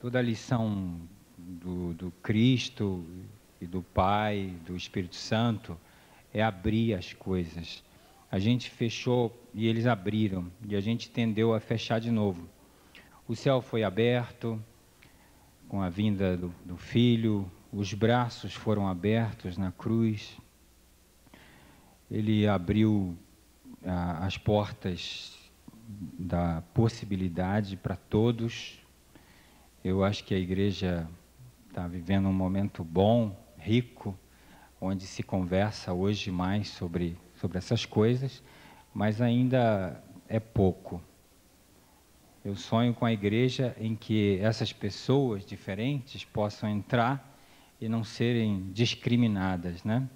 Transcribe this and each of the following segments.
toda a lição do Cristo e do Pai, do Espírito Santo, é abrir as coisas. A gente fechou e eles abriram, e a gente tendeu a fechar de novo. O céu foi aberto com a vinda do Filho, os braços foram abertos na cruz, ele abriu as portas da possibilidade para todos. Eu acho que a igreja está vivendo um momento bom, rico, onde se conversa hoje mais sobre essas coisas, mas ainda é pouco. Eu sonho com a igreja em que essas pessoas diferentes possam entrar e não serem discriminadas, né?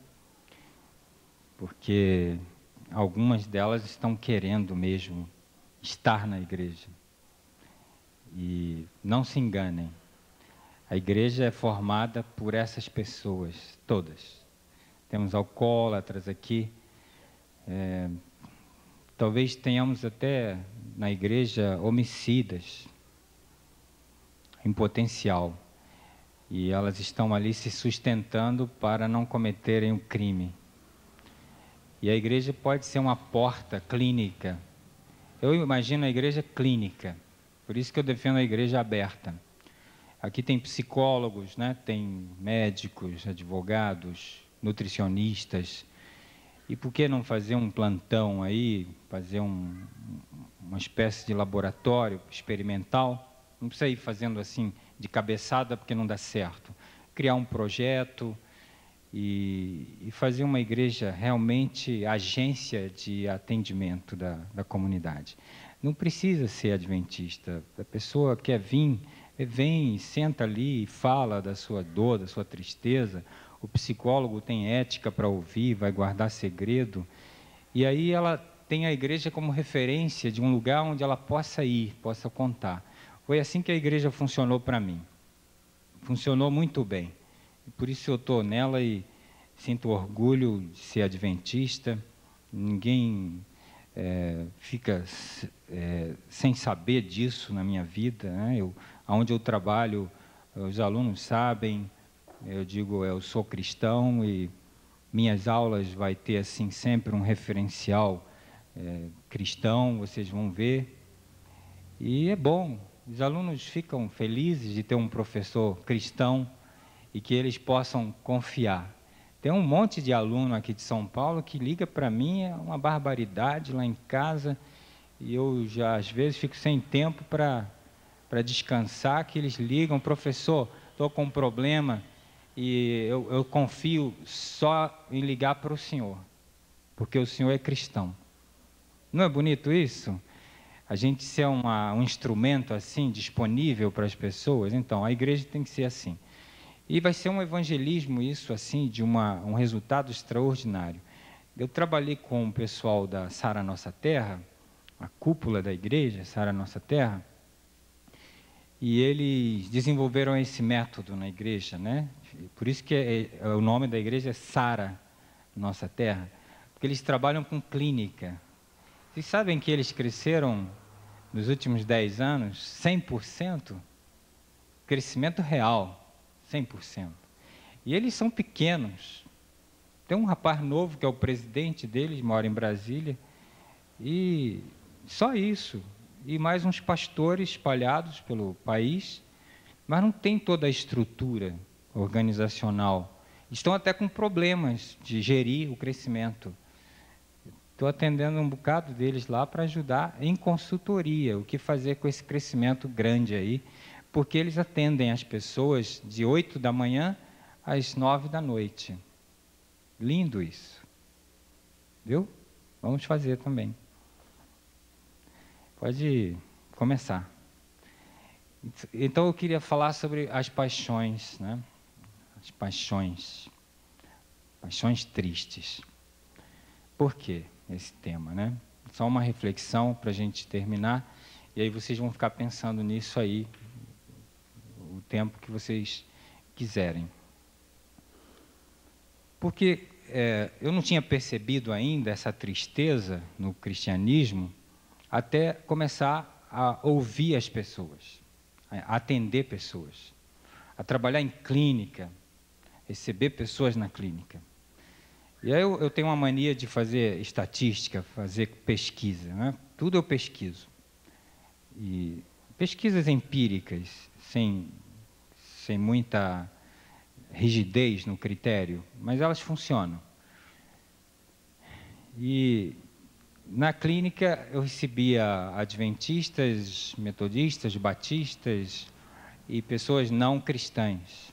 Porque algumas delas estão querendo mesmo estar na igreja. E não se enganem, a igreja é formada por essas pessoas, todas. Temos alcoólatras aqui, talvez tenhamos até na igreja homicidas, em potencial. E elas estão ali se sustentando para não cometerem o crime. E a igreja pode ser uma porta clínica. Eu imagino a igreja clínica, por isso que eu defendo a igreja aberta. Aqui tem psicólogos, né? Tem médicos, advogados, nutricionistas. E por que não fazer um plantão aí, fazer uma espécie de laboratório experimental? Não precisa ir fazendo assim de cabeçada porque não dá certo. Criar um projeto e fazer uma igreja realmente agência de atendimento da comunidade. Não precisa ser adventista. A pessoa quer vir, vem, senta ali e fala da sua dor, da sua tristeza. O psicólogo tem ética para ouvir, vai guardar segredo. E aí ela tem a igreja como referência de um lugar onde ela possa ir, possa contar. Foi assim que a igreja funcionou para mim. Funcionou muito bem. Por isso eu estou nela e sinto orgulho de ser adventista. Ninguém fica sem saber disso na minha vida, né? Onde eu trabalho, os alunos sabem, eu digo, eu sou cristão e minhas aulas vai ter assim sempre um referencial cristão, vocês vão ver. E é bom, os alunos ficam felizes de ter um professor cristão e que eles possam confiar. Tem um monte de aluno aqui de São Paulo que liga para mim, é uma barbaridade lá em casa, e eu já às vezes fico sem tempo para descansar, que eles ligam, professor, estou com um problema, e eu confio só em ligar para o senhor, porque o senhor é cristão. Não é bonito isso? A gente ser um instrumento assim, disponível para as pessoas. Então, a igreja tem que ser assim. E vai ser um evangelismo isso, assim, de um resultado extraordinário. Eu trabalhei com o pessoal da Sara Nossa Terra, a cúpula da igreja, Sara Nossa Terra, e eles desenvolveram esse método na igreja, né? Por isso que o nome da igreja é Sara Nossa Terra, porque eles trabalham com clínica. Vocês sabem que eles cresceram nos últimos 10 anos 100%? Crescimento real, 100%. E eles são pequenos. Tem um rapaz novo que é o presidente deles, mora em Brasília, e só isso. E mais uns pastores espalhados pelo país, mas não tem toda a estrutura organizacional. Estão até com problemas de gerir o crescimento. Estou atendendo um bocado deles lá para ajudar em consultoria, o que fazer com esse crescimento grande aí, porque eles atendem as pessoas de 8 da manhã às 9 da noite. Lindo isso. Viu? Vamos fazer também. Pode começar. Então eu queria falar sobre as paixões, né? As paixões. Paixões tristes. Por quê esse tema, né? Só uma reflexão para a gente terminar, e aí vocês vão ficar pensando nisso aí o tempo que vocês quiserem. Porque eu não tinha percebido ainda essa tristeza no cristianismo até começar a ouvir as pessoas, a atender pessoas, a trabalhar em clínica, receber pessoas na clínica. E aí eu tenho uma mania de fazer estatística, fazer pesquisa, né? Tudo eu pesquiso. E pesquisas empíricas, sem muita rigidez no critério, mas elas funcionam. E na clínica eu recebia adventistas, metodistas, batistas e pessoas não cristãs.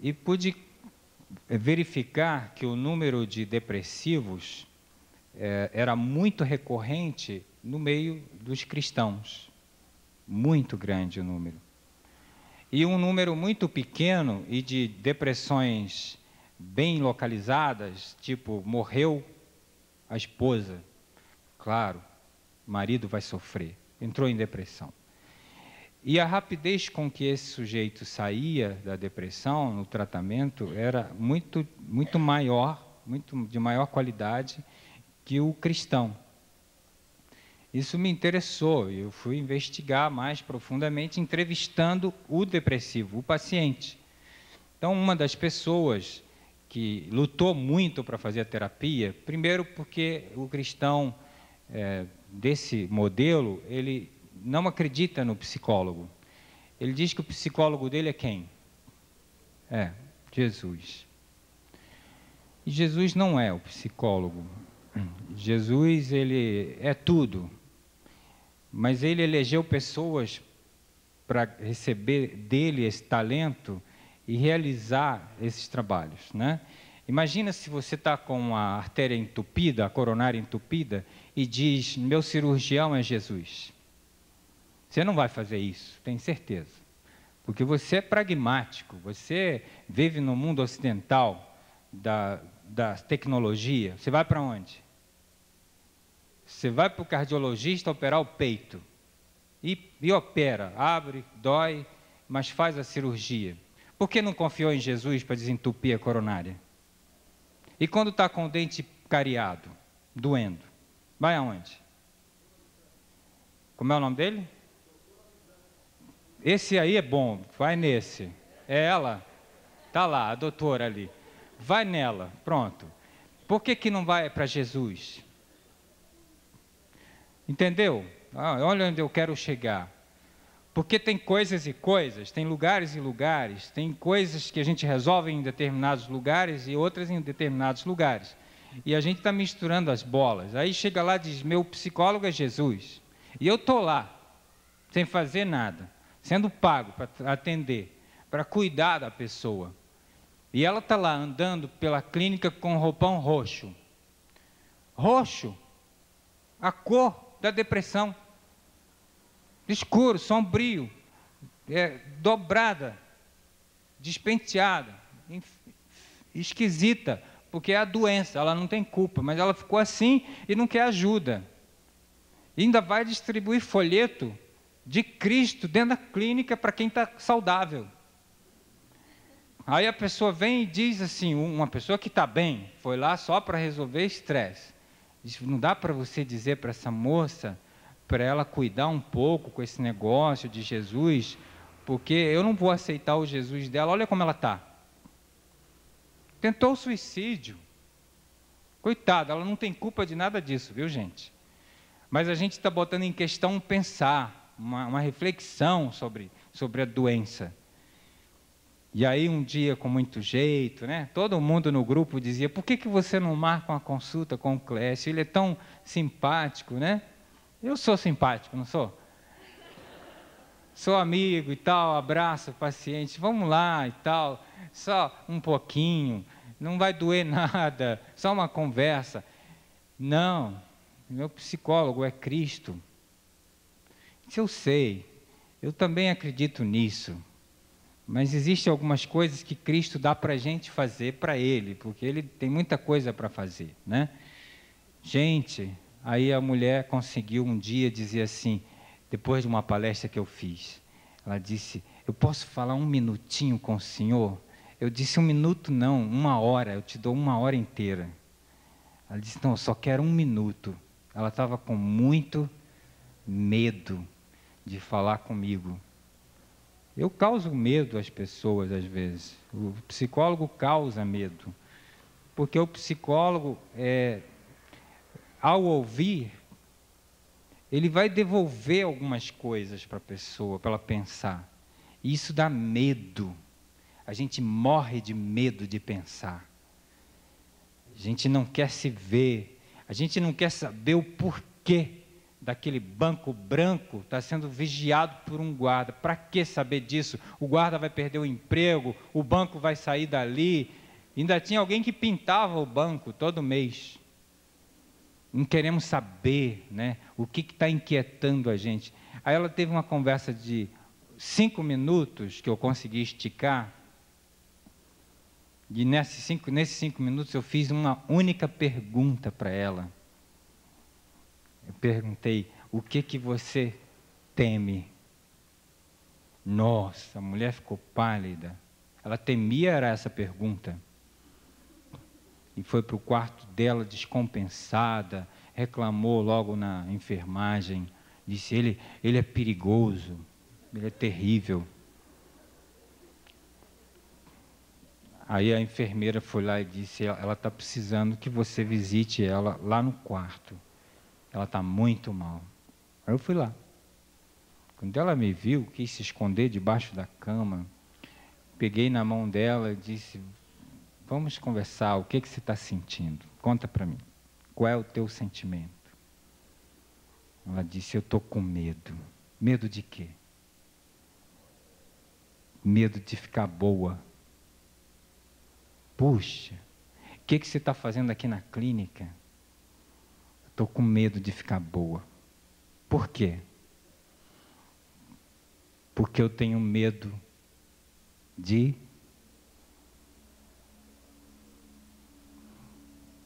E pude verificar que o número de depressivos era muito recorrente no meio dos cristãos. Muito grande o número. E um número muito pequeno e de depressões bem localizadas, tipo, morreu a esposa. Claro, o marido vai sofrer. Entrou em depressão. E a rapidez com que esse sujeito saía da depressão no tratamento era muito maior, de maior qualidade que o cristão. Isso me interessou e eu fui investigar mais profundamente, entrevistando o depressivo, o paciente. Então, uma das pessoas que lutou muito para fazer a terapia, primeiro porque o cristão desse modelo, ele não acredita no psicólogo. Ele diz que o psicólogo dele é quem? Jesus. E Jesus não é o psicólogo. Jesus, ele é tudo. Mas ele elegeu pessoas para receber dele esse talento e realizar esses trabalhos, né? Imagina se você está com a artéria entupida, a coronária entupida, e diz, meu cirurgião é Jesus. Você não vai fazer isso, tenho certeza. Porque você é pragmático, você vive no mundo ocidental da tecnologia. Você vai para onde? Você vai para o cardiologista operar o peito. E opera, abre, dói, mas faz a cirurgia. Por que não confiou em Jesus para desentupir a coronária? E quando está com o dente cariado, doendo, vai aonde? Como é o nome dele? Esse aí é bom, vai nesse. É ela? Está lá, a doutora ali. Vai nela, pronto. Por que não vai para Jesus? Entendeu? Olha onde eu quero chegar. Porque tem coisas e coisas, tem lugares e lugares, tem coisas que a gente resolve em determinados lugares e outras em determinados lugares. E a gente está misturando as bolas. Aí chega lá e diz, meu psicólogo é Jesus. E eu estou lá, sem fazer nada, sendo pago para atender, para cuidar da pessoa. E ela está lá andando pela clínica com roupão roxo. Roxo, a cor da depressão. Escuro, sombrio, dobrada, despenteada, esquisita, porque é a doença, ela não tem culpa, mas ela ficou assim e não quer ajuda. E ainda vai distribuir folheto de Cristo dentro da clínica para quem está saudável. Aí a pessoa vem e diz assim, uma pessoa que está bem, foi lá só para resolver estresse. Diz, não dá para você dizer para essa moça, para ela cuidar um pouco com esse negócio de Jesus, porque eu não vou aceitar o Jesus dela, olha como ela está. Tentou o suicídio. Coitada, ela não tem culpa de nada disso, viu, gente? Mas a gente está botando em questão pensar, uma reflexão sobre a doença. E aí um dia, com muito jeito, né, todo mundo no grupo dizia, por que você não marca uma consulta com o Clécio? Ele é tão simpático, né? Eu sou simpático, não sou? Sou amigo e tal, abraço o paciente, vamos lá e tal, só um pouquinho, não vai doer nada, só uma conversa. Não, meu psicólogo é Cristo. Isso eu sei, eu também acredito nisso. Mas existem algumas coisas que Cristo dá para a gente fazer para Ele, porque Ele tem muita coisa para fazer, né? Gente, aí a mulher conseguiu um dia dizer assim, depois de uma palestra que eu fiz, ela disse, eu posso falar um minutinho com o senhor? Eu disse, 1 minuto não, 1 hora, eu te dou 1 hora inteira. Ela disse, não, eu só quero 1 minuto. Ela estava com muito medo de falar comigo. Eu causo medo às pessoas, às vezes. O psicólogo causa medo. Porque o psicólogo, ao ouvir, ele vai devolver algumas coisas para a pessoa, para ela pensar. E isso dá medo. A gente morre de medo de pensar. A gente não quer se ver. A gente não quer saber o porquê daquele banco branco está sendo vigiado por um guarda. Para que saber disso? O guarda vai perder o emprego, o banco vai sair dali. Ainda tinha alguém que pintava o banco todo mês. Não queremos saber, né, o que está inquietando a gente. Aí ela teve uma conversa de 5 minutos que eu consegui esticar. E nesses 5 minutos eu fiz uma única pergunta para ela. Eu perguntei: o que você teme? Nossa, a mulher ficou pálida. Ela temia era essa pergunta. E foi para o quarto dela descompensada, reclamou logo na enfermagem, disse: ele é perigoso, ele é terrível. Aí a enfermeira foi lá e disse: ela está precisando que você visite ela lá no quarto. Ela está muito mal. Aí eu fui lá. Quando ela me viu, quis se esconder debaixo da cama. Peguei na mão dela e disse: vamos conversar, o que você está sentindo? Conta para mim. Qual é o teu sentimento? Ela disse: eu estou com medo. Medo de quê? Medo de ficar boa. Puxa, o que você está fazendo aqui na clínica? Estou com medo de ficar boa. Por quê? Porque eu tenho medo de...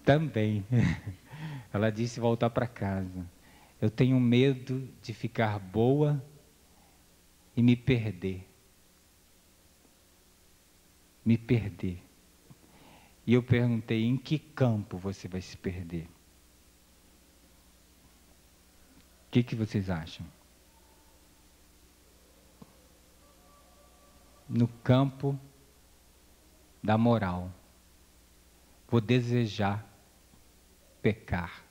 Também. Ela disse voltar para casa. Eu tenho medo de ficar boa e me perder. Me perder. E eu perguntei: em que campo você vai se perder? O que vocês acham? No campo da moral. Vou desejar pecar.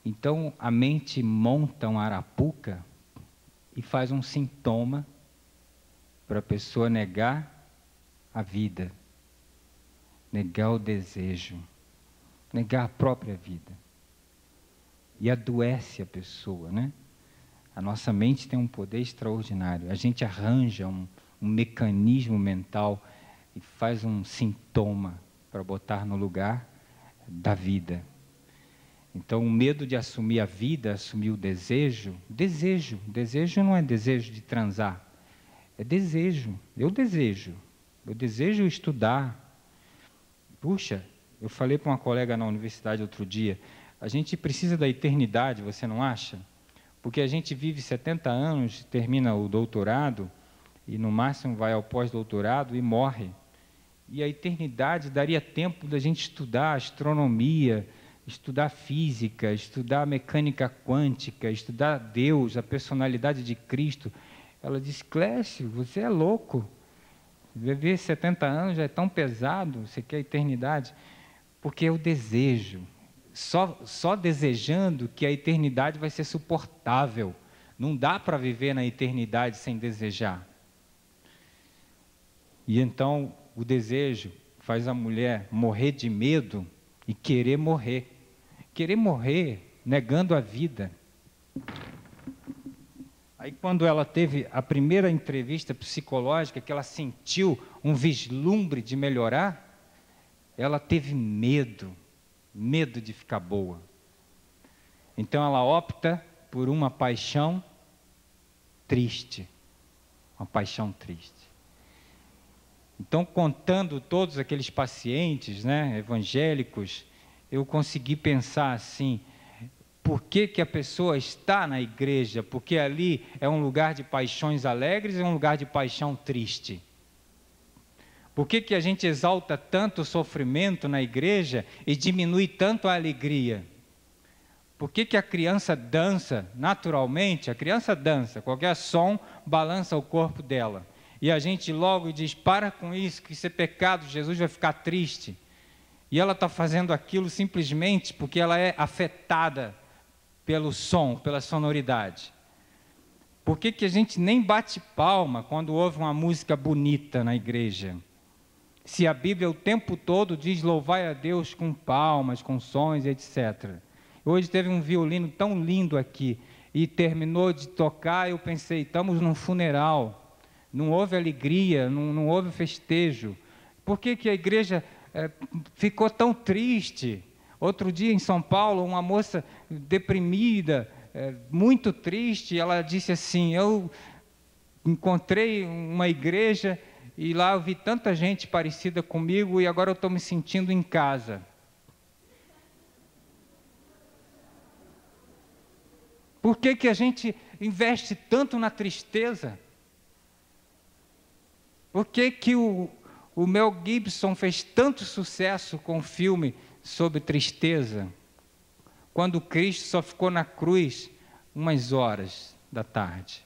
Então a mente monta uma arapuca e faz um sintoma para a pessoa negar a vida, negar o desejo, negar a própria vida. E adoece a pessoa, né? A nossa mente tem um poder extraordinário. A gente arranja um mecanismo mental e faz um sintoma para botar no lugar da vida. Então, o medo de assumir a vida, assumir o desejo. Desejo não é desejo de transar. É desejo. Eu desejo estudar. Puxa, eu falei para uma colega na universidade outro dia, a gente precisa da eternidade, você não acha? Porque a gente vive 70 anos, termina o doutorado, e no máximo vai ao pós-doutorado e morre. E a eternidade daria tempo da gente estudar astronomia, estudar física, estudar mecânica quântica, estudar Deus, a personalidade de Cristo. Ela disse: Clécio, você é louco. Viver 70 anos já é tão pesado, você quer a eternidade? Porque eu desejo. Só desejando que a eternidade vai ser suportável. Não dá para viver na eternidade sem desejar. E então o desejo faz a mulher morrer de medo e querer morrer. Querer morrer negando a vida. Aí quando ela teve a primeira entrevista psicológica, que ela sentiu um vislumbre de melhorar, ela teve medo de ficar boa. Então ela opta por uma paixão triste. Uma paixão triste. Então, contando todos aqueles pacientes, né, evangélicos, eu consegui pensar assim: por que a pessoa está na igreja? Porque ali é um lugar de paixões alegres ou é um lugar de paixão triste? Por que a gente exalta tanto o sofrimento na igreja e diminui tanto a alegria? Por que que a criança dança naturalmente? A criança dança, qualquer som balança o corpo dela. E a gente logo diz, para com isso, que isso é pecado, Jesus vai ficar triste. E ela está fazendo aquilo simplesmente porque ela é afetada pelo som, pela sonoridade. Por que que a gente nem bate palma quando ouve uma música bonita na igreja? Se a Bíblia o tempo todo diz louvai a Deus com palmas, com sons, etc. Hoje teve um violino tão lindo aqui, e terminou de tocar, eu pensei, estamos num funeral, não houve alegria, não houve festejo. Por que que a igreja ficou tão triste? Outro dia em São Paulo, uma moça deprimida, muito triste, ela disse assim, eu encontrei uma igreja e lá eu vi tanta gente parecida comigo e agora eu estou me sentindo em casa. Por que que a gente investe tanto na tristeza? Por que que o Mel Gibson fez tanto sucesso com o filme sobre tristeza, quando Cristo só ficou na cruz umas horas da tarde?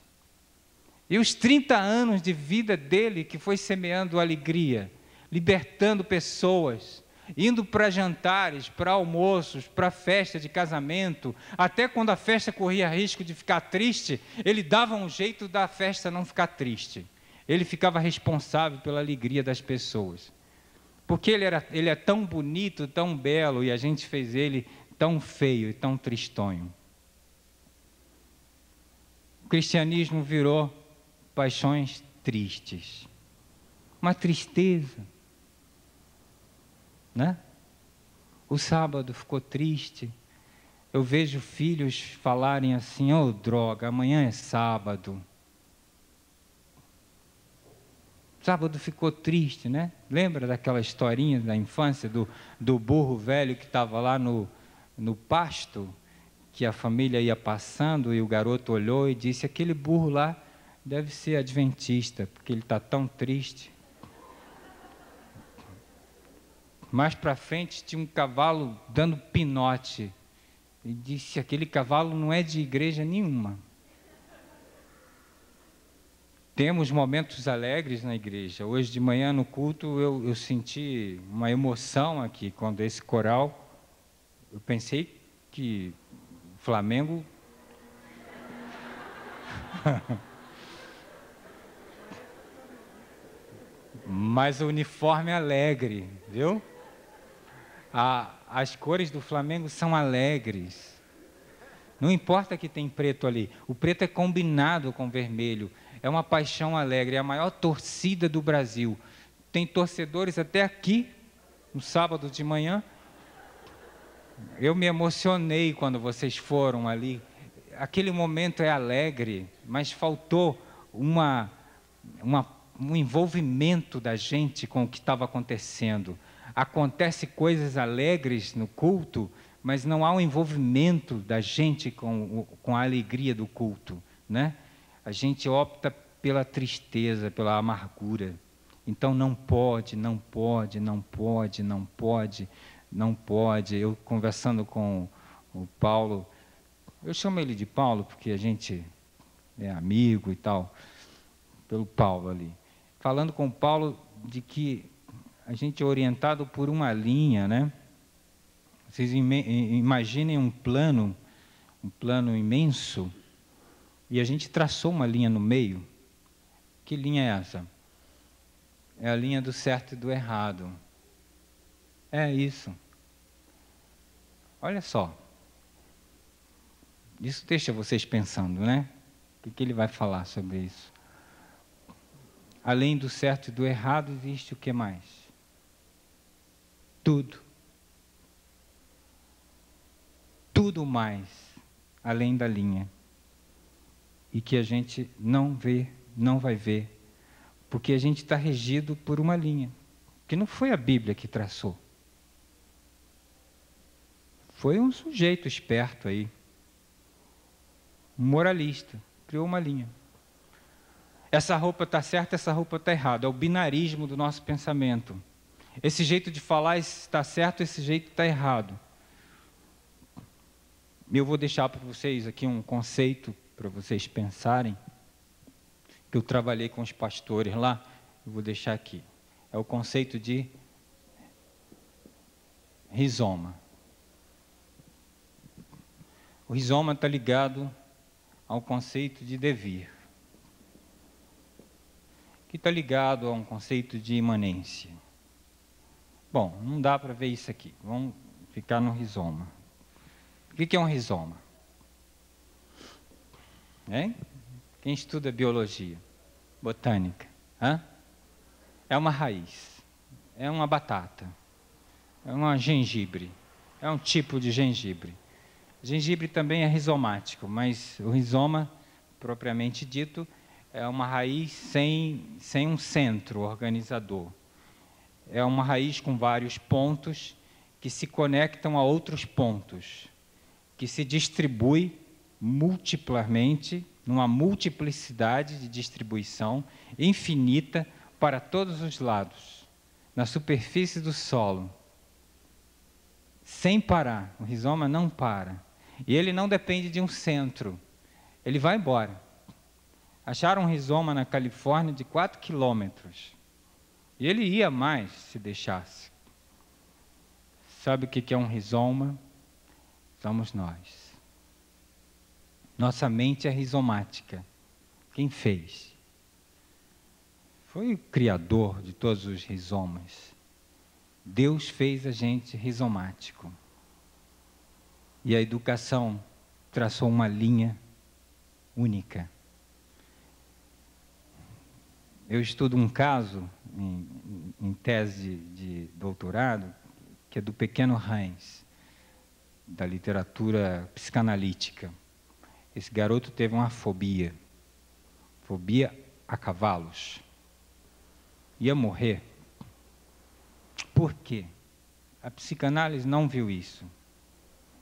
E os 30 anos de vida dele, que foi semeando alegria, libertando pessoas, indo para jantares, para almoços, para festa de casamento, até quando a festa corria risco de ficar triste, ele dava um jeito da festa não ficar triste. Ele ficava responsável pela alegria das pessoas. Porque ele é tão bonito, tão belo, e a gente fez ele tão feio e tão tristonho. O cristianismo virou paixões tristes. Uma tristeza. Né? O sábado ficou triste. Eu vejo filhos falarem assim, oh droga, amanhã é sábado. Sábado ficou triste, né? Lembra daquela historinha da infância do burro velho que estava lá no pasto, que a família ia passando e o garoto olhou e disse, aquele burro lá deve ser adventista, porque ele está tão triste. Mais para frente tinha um cavalo dando pinote. E disse, aquele cavalo não é de igreja nenhuma. Temos momentos alegres na igreja. Hoje de manhã no culto eu senti uma emoção aqui, quando esse coral, eu pensei que o Flamengo... Mas o uniforme é alegre, viu? As cores do Flamengo são alegres. Não importa que tem preto ali. O preto é combinado com vermelho. É uma paixão alegre. É a maior torcida do Brasil. Tem torcedores até aqui, no sábado de manhã. Eu me emocionei quando vocês foram ali. Aquele momento é alegre, mas faltou um envolvimento da gente com o que estava acontecendo. Acontece coisas alegres no culto, mas não há um envolvimento da gente com a alegria do culto, né? A gente opta pela tristeza, pela amargura. Então não pode. Eu conversando com o Paulo, eu chamo ele de Paulo porque a gente é amigo e tal, pelo Paulo ali. Falando com o Paulo de que a gente é orientado por uma linha, né? Vocês imaginem um plano imenso, e a gente traçou uma linha no meio. Que linha é essa? É a linha do certo e do errado. É isso. Olha só. Isso deixa vocês pensando, né? O que ele vai falar sobre isso? Além do certo e do errado, existe o que mais? Tudo. Tudo mais, além da linha. E que a gente não vê, não vai ver, porque a gente está regido por uma linha, que não foi a Bíblia que traçou. Foi um sujeito esperto aí, um moralista, criou uma linha. Essa roupa está certa, essa roupa está errada. É o binarismo do nosso pensamento. Esse jeito de falar está certo, esse jeito está errado. Eu vou deixar para vocês aqui um conceito para vocês pensarem, que eu trabalhei com os pastores lá, eu vou deixar aqui. É o conceito de rizoma. O rizoma está ligado ao conceito de devir, que está ligado a um conceito de imanência. Bom, não dá para ver isso aqui, vamos ficar no rizoma. O que é um rizoma? Hein? Quem estuda biologia, botânica, é uma raiz, é uma batata, é uma gengibre, é um tipo de gengibre. Gengibre também é rizomático, mas o rizoma, propriamente dito, é uma raiz sem um centro organizador. É uma raiz com vários pontos que se conectam a outros pontos, que se distribui multiplamente, numa multiplicidade de distribuição infinita para todos os lados, na superfície do solo, sem parar. O rizoma não para. E ele não depende de um centro. Ele vai embora. Acharam um rizoma na Califórnia de 4 quilômetros. E ele ia mais se deixasse. Sabe o que é um rizoma? Somos nós. Nossa mente é rizomática. Quem fez? Foi o Criador de todos os rizomas. Deus fez a gente rizomático. E a educação traçou uma linha única. Eu estudo um caso em tese de doutorado, que é do pequeno Hans, da literatura psicanalítica. Esse garoto teve uma fobia a cavalos. Ia morrer. Por quê? A psicanálise não viu isso.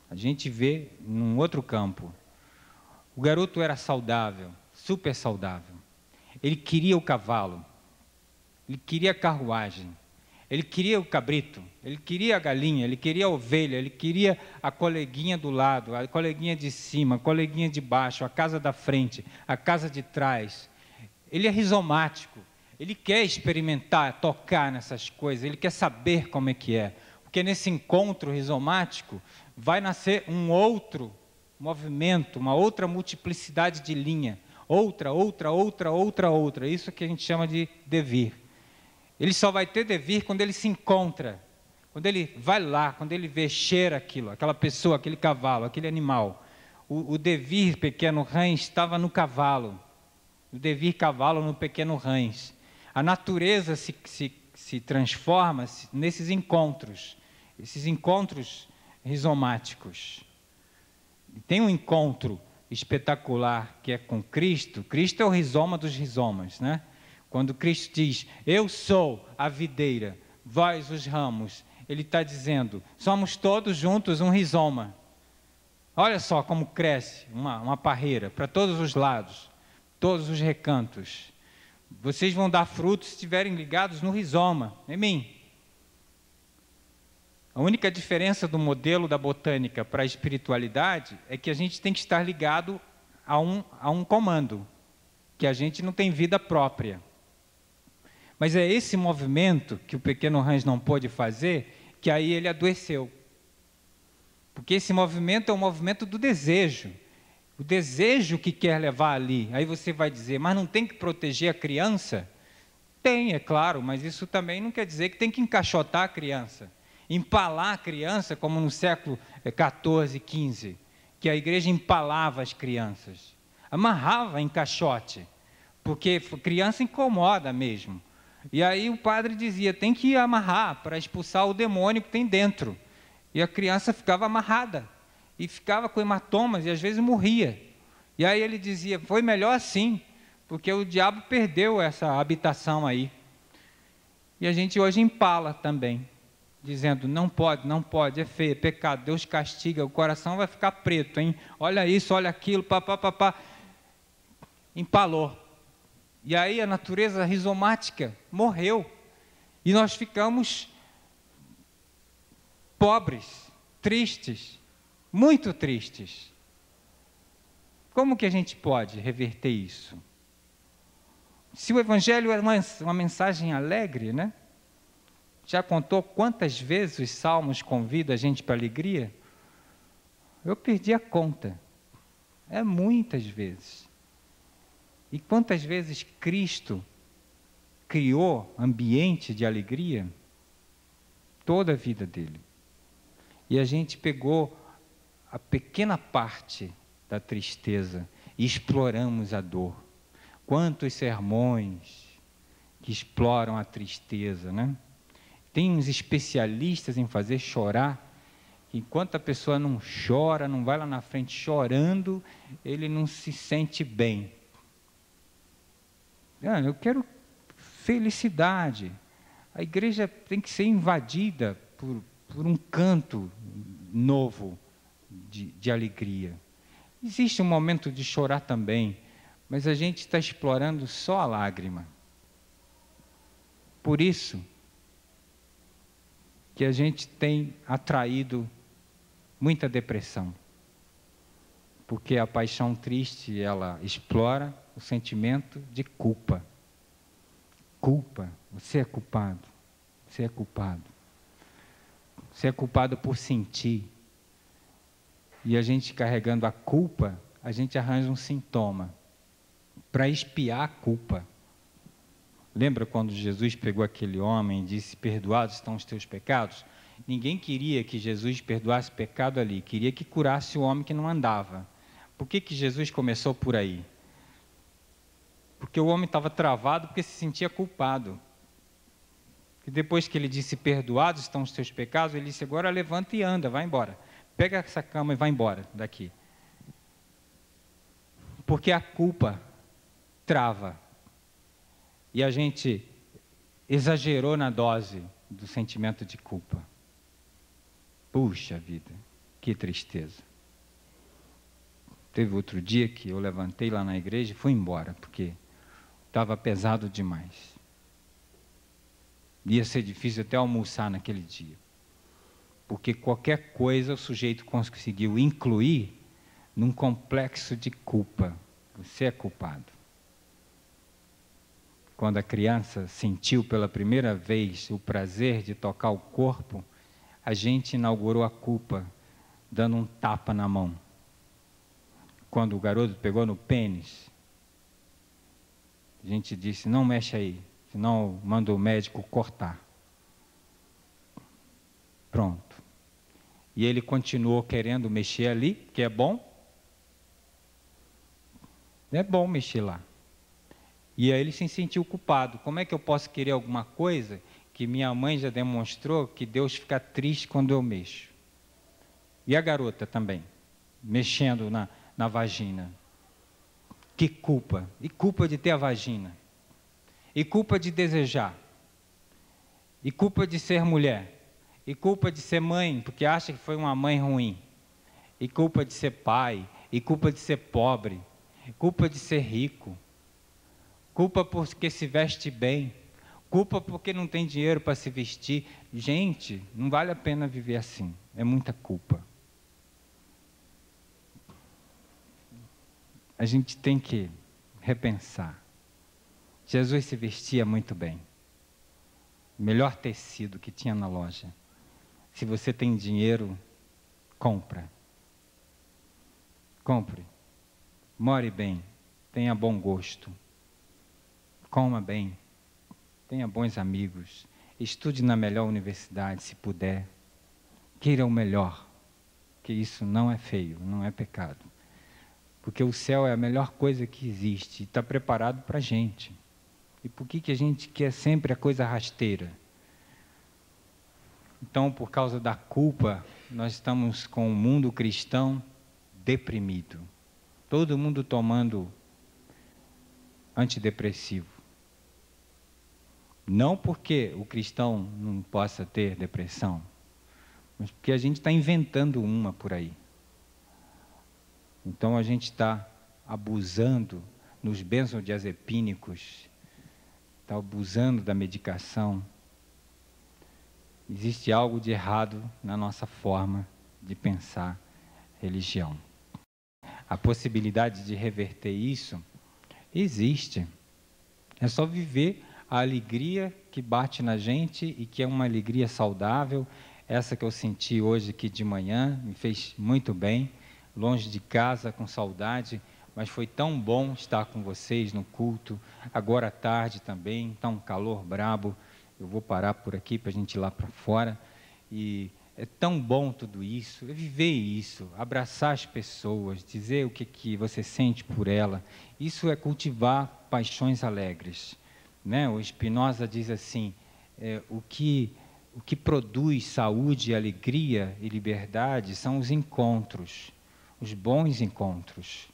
A gente vê num outro campo. O garoto era saudável, super saudável. Ele queria o cavalo, ele queria a carruagem, ele queria o cabrito, ele queria a galinha, ele queria a ovelha, ele queria a coleguinha do lado, a coleguinha de cima, a coleguinha de baixo, a casa da frente, a casa de trás. Ele é rizomático, ele quer experimentar, tocar nessas coisas, ele quer saber como é que é. Porque nesse encontro rizomático vai nascer um outro movimento, uma outra multiplicidade de linha. Outra. Isso que a gente chama de devir. Ele só vai ter devir quando ele se encontra. Quando ele vai lá, quando ele vê, cheira aquilo, aquela pessoa, aquele cavalo, aquele animal. O devir pequeno Hans estava no cavalo. O devir cavalo no pequeno Hans. A natureza se transforma nesses encontros. Esses encontros rizomáticos. Tem um encontro espetacular que é com Cristo. Cristo é o rizoma dos rizomas, né? Quando Cristo diz, eu sou a videira, vós os ramos, ele está dizendo, somos todos juntos um rizoma. Olha só como cresce uma parreira para todos os lados, todos os recantos. Vocês vão dar frutos se estiverem ligados no rizoma, em mim. A única diferença do modelo da botânica para a espiritualidade é que a gente tem que estar ligado a um comando, que a gente não tem vida própria. Mas é esse movimento que o pequeno Hans não pôde fazer, que aí ele adoeceu. Porque esse movimento é o movimento do desejo. O desejo que quer levar ali. Aí você vai dizer, mas não tem que proteger a criança? Tem, é claro, mas isso também não quer dizer que tem que encaixotar a criança. Empalar a criança, como no século XIV, XV, que a igreja empalava as crianças. Amarrava em caixote, porque criança incomoda mesmo. E aí o padre dizia, tem que amarrar para expulsar o demônio que tem dentro. E a criança ficava amarrada, e ficava com hematomas, e às vezes morria. E aí ele dizia, foi melhor assim, porque o diabo perdeu essa habitação aí. E a gente hoje empala também, dizendo, não pode, é feio, é pecado, Deus castiga, o coração vai ficar preto, hein? Olha isso, olha aquilo, papapá. Empalou. E aí a natureza rizomática morreu. E nós ficamos pobres, tristes, muito tristes. Como que a gente pode reverter isso? Se o Evangelho é uma mensagem alegre, né? Já contou quantas vezes os salmos convidam a gente para a alegria? Eu perdi a conta. É muitas vezes. E quantas vezes Cristo criou ambiente de alegria? Toda a vida dele. E a gente pegou a pequena parte da tristeza e exploramos a dor. Quantos sermões que exploram a tristeza, né? Tem uns especialistas em fazer chorar. Enquanto a pessoa não chora, não vai lá na frente chorando, ele não se sente bem. Eu quero felicidade. A igreja tem que ser invadida por um canto novo de alegria. Existe um momento de chorar também, mas a gente está explorando só a lágrima. Por isso que a gente tem atraído muita depressão. Porque a paixão triste, ela explora o sentimento de culpa. Culpa, você é culpado. Você é culpado. Você é culpado por sentir. E a gente carregando a culpa, a gente arranja um sintoma para expiar a culpa. Lembra quando Jesus pegou aquele homem e disse: perdoados estão os teus pecados? Ninguém queria que Jesus perdoasse pecado ali, queria que curasse o homem que não andava. Por que Jesus começou por aí? Porque o homem estava travado porque se sentia culpado. E depois que ele disse: perdoados estão os teus pecados, ele disse: agora levanta e anda, vai embora. Pega essa cama e vai embora daqui. Porque a culpa trava. E a gente exagerou na dose do sentimento de culpa. Puxa vida, que tristeza. Teve outro dia que eu levantei lá na igreja e fui embora, porque estava pesado demais. Ia ser difícil até almoçar naquele dia. Porque qualquer coisa o sujeito conseguiu incluir num complexo de culpa. Você é culpado. Quando a criança sentiu pela primeira vez o prazer de tocar o corpo, a gente inaugurou a culpa, dando um tapa na mão. Quando o garoto pegou no pênis, a gente disse: não mexe aí, senão manda o médico cortar. Pronto. E ele continuou querendo mexer ali, que é bom. É bom mexer lá. E aí ele se sentiu culpado. Como é que eu posso querer alguma coisa que minha mãe já demonstrou que Deus fica triste quando eu mexo? E a garota também, mexendo na vagina. Que culpa! E culpa de ter a vagina. E culpa de desejar. E culpa de ser mulher. E culpa de ser mãe, porque acha que foi uma mãe ruim. E culpa de ser pai. E culpa de ser pobre. E culpa de ser rico. Culpa porque se veste bem. Culpa porque não tem dinheiro para se vestir. Gente, não vale a pena viver assim. É muita culpa. A gente tem que repensar. Jesus se vestia muito bem. Melhor tecido que tinha na loja. Se você tem dinheiro, compra. Compre. More bem. Tenha bom gosto. Coma bem. Tenha bons amigos. Estude na melhor universidade, se puder. Queira o melhor. Que isso não é feio, não é pecado. Porque o céu é a melhor coisa que existe. E está preparado para a gente. E por que a gente quer sempre a coisa rasteira? Então, por causa da culpa, nós estamos com o mundo cristão deprimido. Todo mundo tomando antidepressivo. Não porque o cristão não possa ter depressão, mas porque a gente está inventando uma por aí. Então a gente está abusando nos benzodiazepínicos, está abusando da medicação. Existe algo de errado na nossa forma de pensar. religião. A possibilidade de reverter isso existe. É só viver a alegria que bate na gente e que é uma alegria saudável. Essa que eu senti hoje aqui de manhã, me fez muito bem, longe de casa, com saudade, mas foi tão bom estar com vocês no culto, agora à tarde também, está um calor brabo, eu vou parar por aqui para a gente ir lá para fora, e é tão bom tudo isso, é viver isso, abraçar as pessoas, dizer o que você sente por ela, isso é cultivar paixões alegres, né? O Spinoza diz assim, o que produz saúde, alegria e liberdade são os encontros, os bons encontros.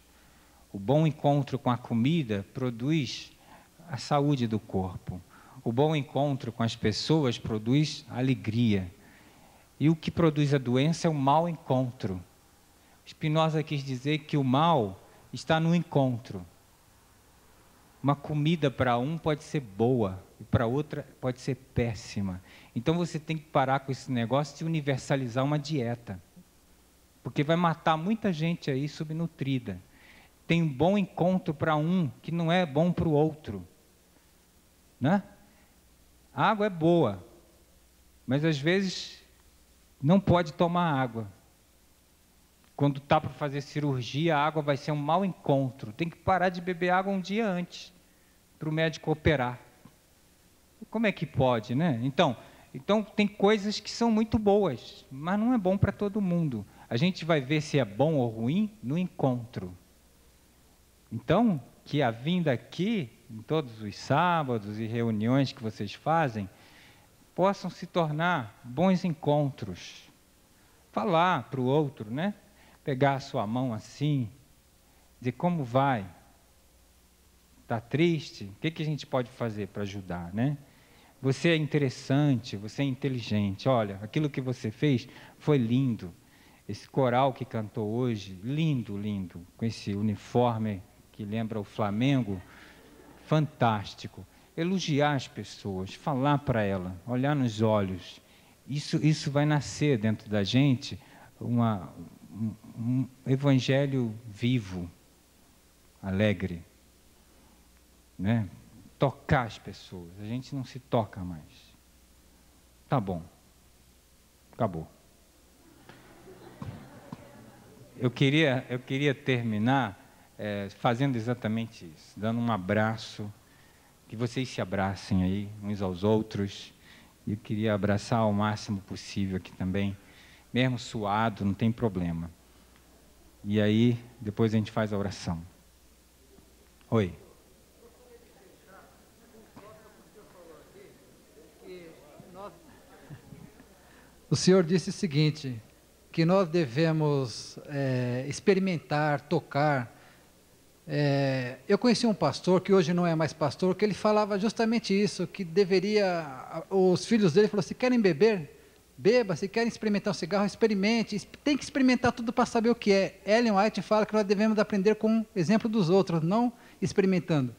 O bom encontro com a comida produz a saúde do corpo. O bom encontro com as pessoas produz alegria. E o que produz a doença é o mau encontro. Spinoza quis dizer que o mal está no encontro. Uma comida para um pode ser boa, e para outra pode ser péssima. Então você tem que parar com esse negócio de universalizar uma dieta. Porque vai matar muita gente aí subnutrida. Tem um bom encontro para um que não é bom para o outro. Né? A água é boa, mas às vezes não pode tomar água. Quando está para fazer cirurgia, a água vai ser um mau encontro. Tem que parar de beber água um dia antes, para o médico operar. Como é que pode, né? Então tem coisas que são muito boas, mas não é bom para todo mundo. A gente vai ver se é bom ou ruim no encontro. Então, que a vinda aqui, em todos os sábados e reuniões que vocês fazem, possam se tornar bons encontros. Falar para o outro, né? Pegar a sua mão assim, dizer como vai? Está triste? O que a gente pode fazer para ajudar, né? Você é interessante, você é inteligente. Olha, aquilo que você fez foi lindo. Esse coral que cantou hoje, lindo, lindo, com esse uniforme que lembra o Flamengo, fantástico. Elogiar as pessoas, falar para ela, olhar nos olhos. Isso vai nascer dentro da gente um evangelho vivo, alegre, né? Tocar as pessoas. A gente não se toca mais. Tá bom. Acabou. Eu queria terminar fazendo exatamente isso, dando um abraço, que vocês se abracem aí uns aos outros. Eu queria abraçar ao máximo possível aqui também, mesmo suado, não tem problema. E aí, depois a gente faz a oração. Oi. O senhor disse o seguinte, que nós devemos experimentar, tocar. Eu conheci um pastor, que hoje não é mais pastor, que ele falava justamente isso, que os filhos dele falaram assim, querem beber? Beba, se querem experimentar um cigarro, experimente, tem que experimentar tudo para saber o que é. Ellen White fala que nós devemos aprender com o exemplo dos outros, não experimentando.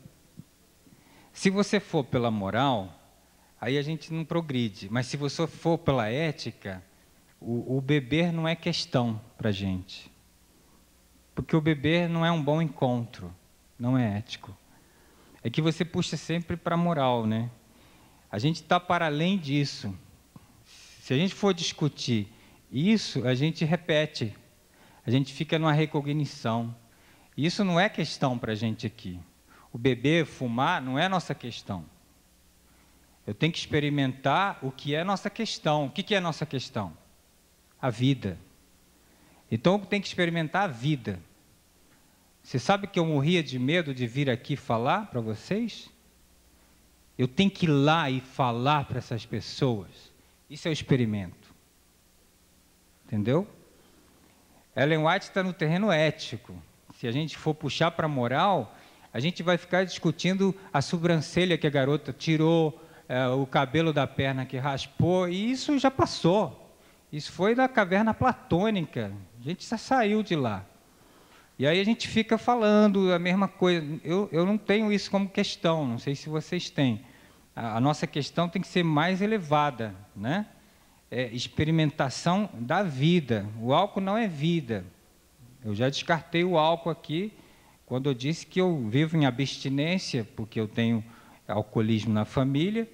Se você for pela moral, aí a gente não progride, mas se você for pela ética, o beber não é questão para a gente. Porque o beber não é um bom encontro, não é ético. É que você puxa sempre para a moral, né? A gente está para além disso. Se a gente for discutir isso, a gente repete. A gente fica numa recognição. Isso não é questão para a gente aqui. O beber, fumar, não é nossa questão. Eu tenho que experimentar o que é nossa questão. O que é nossa questão? A vida. Então, eu tenho que experimentar a vida. Você sabe que eu morria de medo de vir aqui falar para vocês? Eu tenho que ir lá e falar para essas pessoas. Isso é o experimento. Entendeu? Ellen White está no terreno ético. Se a gente for puxar para a moral, a gente vai ficar discutindo a sobrancelha que a garota tirou, o cabelo da perna que raspou, e isso já passou. Isso foi da caverna platônica. A gente já saiu de lá. E aí a gente fica falando a mesma coisa. Eu não tenho isso como questão, não sei se vocês têm. A nossa questão tem que ser mais elevada, né? Experimentação da vida. O álcool não é vida. Eu já descartei o álcool aqui, quando eu disse que eu vivo em abstinência, porque eu tenho alcoolismo na família.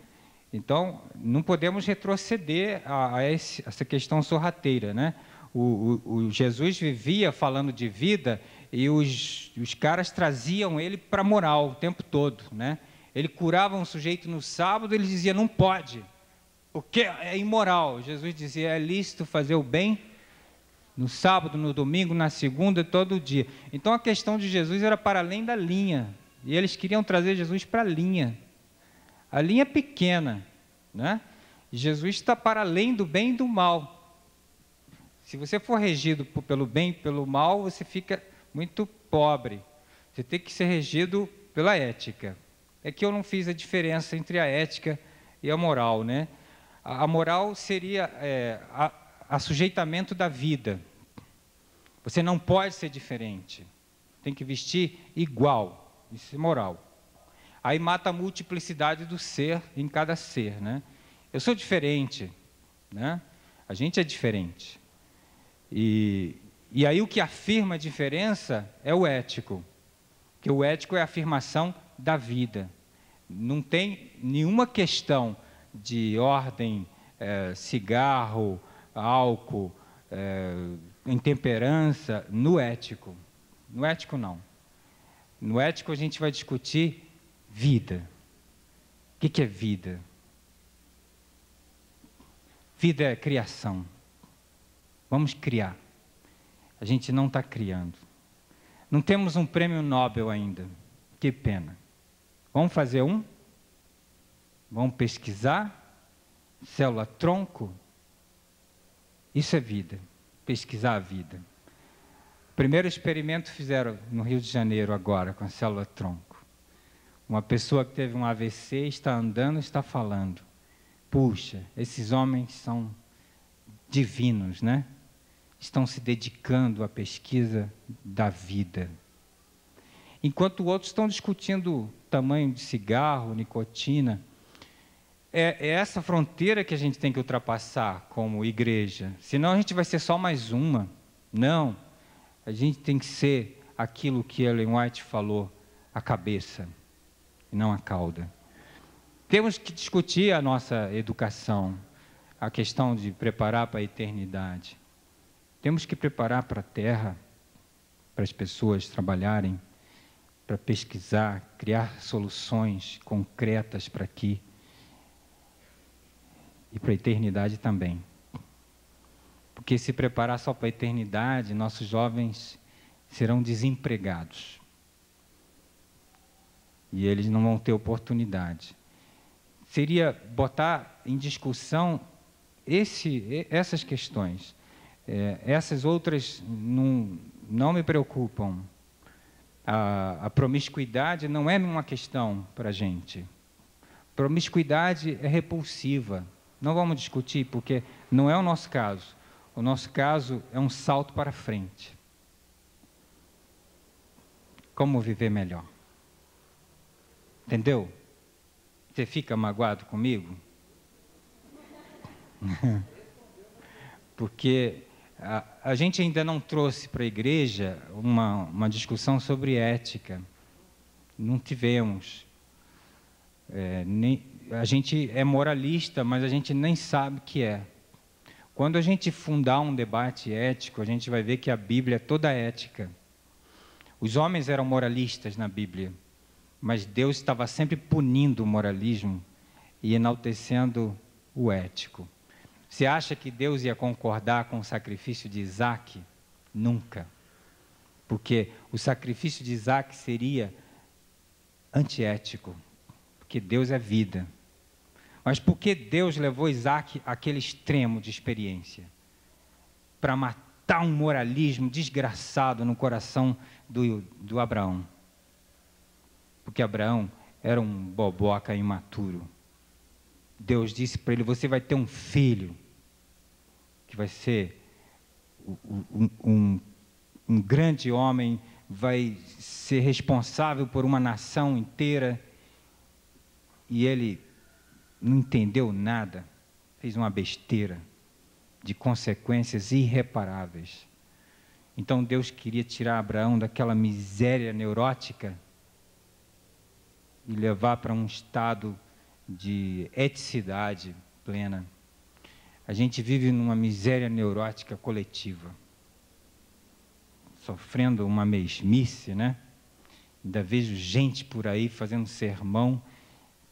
Então, não podemos retroceder a essa questão sorrateira, né? O Jesus vivia falando de vida e os caras traziam ele para a moral o tempo todo, né? Ele curava um sujeito no sábado, ele dizia, não pode, porque é imoral. Jesus dizia, é lícito fazer o bem no sábado, no domingo, na segunda, todo dia. Então, a questão de Jesus era para além da linha, e eles queriam trazer Jesus para a linha. A linha é pequena, né? Jesus está para além do bem e do mal. Se você for regido pelo bem e pelo mal, você fica muito pobre. Você tem que ser regido pela ética. É que eu não fiz a diferença entre a ética e a moral, né? A moral seria assujeitamento da vida. Você não pode ser diferente. Tem que vestir igual. Isso é moral. Aí mata a multiplicidade do ser em cada ser, né? Eu sou diferente, né? A gente é diferente. E aí o que afirma a diferença é o ético, porque o ético é a afirmação da vida. Não tem nenhuma questão de ordem, cigarro, álcool, intemperança no ético. No ético não. No ético a gente vai discutir vida. O que é vida? Vida é criação. Vamos criar. A gente não está criando. Não temos um prêmio Nobel ainda. Que pena. Vamos fazer um? Vamos pesquisar? Célula-tronco? Isso é vida. Pesquisar a vida. O primeiro experimento fizeram no Rio de Janeiro agora, com a célula-tronco. Uma pessoa que teve um AVC, está andando, está falando. Puxa, esses homens são divinos, né? Estão se dedicando à pesquisa da vida. Enquanto outros estão discutindo tamanho de cigarro, nicotina. É essa fronteira que a gente tem que ultrapassar como igreja. Senão a gente vai ser só mais uma. Não. A gente tem que ser aquilo que Ellen White falou, a cabeça, e não a cauda. Temos que discutir a nossa educação, a questão de preparar para a eternidade. Temos que preparar para a terra, para as pessoas trabalharem, para pesquisar, criar soluções concretas para aqui e para a eternidade também. Porque se preparar só para a eternidade, nossos jovens serão desempregados. E eles não vão ter oportunidade. Seria botar em discussão essas questões. Essas outras não me preocupam. A promiscuidade não é uma questão para a gente. Promiscuidade é repulsiva. Não vamos discutir, porque não é o nosso caso. O nosso caso é um salto para frente. Como viver melhor? Entendeu? Você fica magoado comigo? Porque a gente ainda não trouxe para a igreja uma discussão sobre ética. Não tivemos. A gente é moralista, mas a gente nem sabe o que é. Quando a gente fundar um debate ético, a gente vai ver que a Bíblia é toda ética. Os homens eram moralistas na Bíblia, mas Deus estava sempre punindo o moralismo e enaltecendo o ético. Você acha que Deus ia concordar com o sacrifício de Isaac? Nunca. Porque o sacrifício de Isaac seria antiético, porque Deus é vida. Mas por que Deus levou Isaac àquele extremo de experiência? Para matar um moralismo desgraçado no coração do Abraão. Porque Abraão era um boboca imaturo. Deus disse para ele, você vai ter um filho, que vai ser um grande homem, vai ser responsável por uma nação inteira. E ele não entendeu nada, fez uma besteira de consequências irreparáveis. Então Deus queria tirar Abraão daquela miséria neurótica e levar para um estado de eticidade plena. A gente vive numa miséria neurótica coletiva, sofrendo uma mesmice, né? Ainda vejo gente por aí fazendo sermão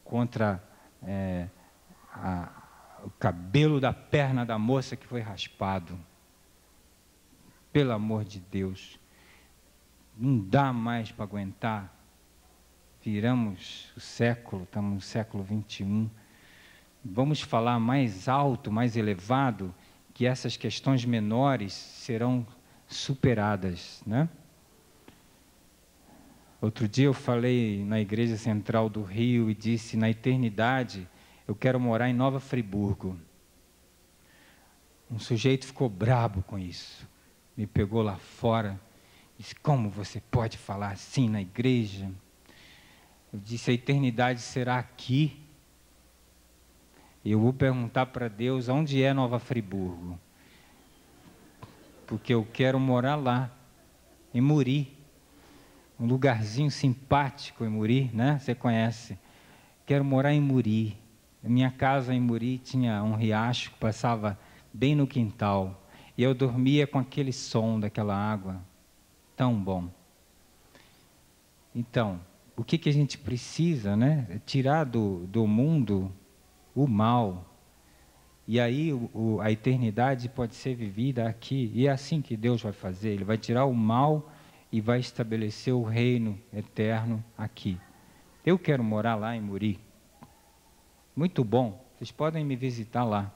contra o cabelo da perna da moça que foi raspado. Pelo amor de Deus, não dá mais para aguentar. Viramos o século, estamos no século 21. Vamos falar mais alto, mais elevado, que essas questões menores serão superadas, né? Outro dia eu falei na Igreja Central do Rio e disse, na eternidade, eu quero morar em Nova Friburgo. Um sujeito ficou brabo com isso, me pegou lá fora, disse, como você pode falar assim na igreja? Eu disse, a eternidade será aqui. E eu vou perguntar para Deus, onde é Nova Friburgo? Porque eu quero morar lá, em Muri. Um lugarzinho simpático em Muri, né? Você conhece. Quero morar em Muri. A minha casa em Muri tinha um riacho que passava bem no quintal. E eu dormia com aquele som daquela água. Tão bom. Então, o que a gente precisa, né? É tirar do mundo o mal. E aí a eternidade pode ser vivida aqui. E é assim que Deus vai fazer. Ele vai tirar o mal e vai estabelecer o reino eterno aqui. Eu quero morar lá em Muri. Muito bom. Vocês podem me visitar lá.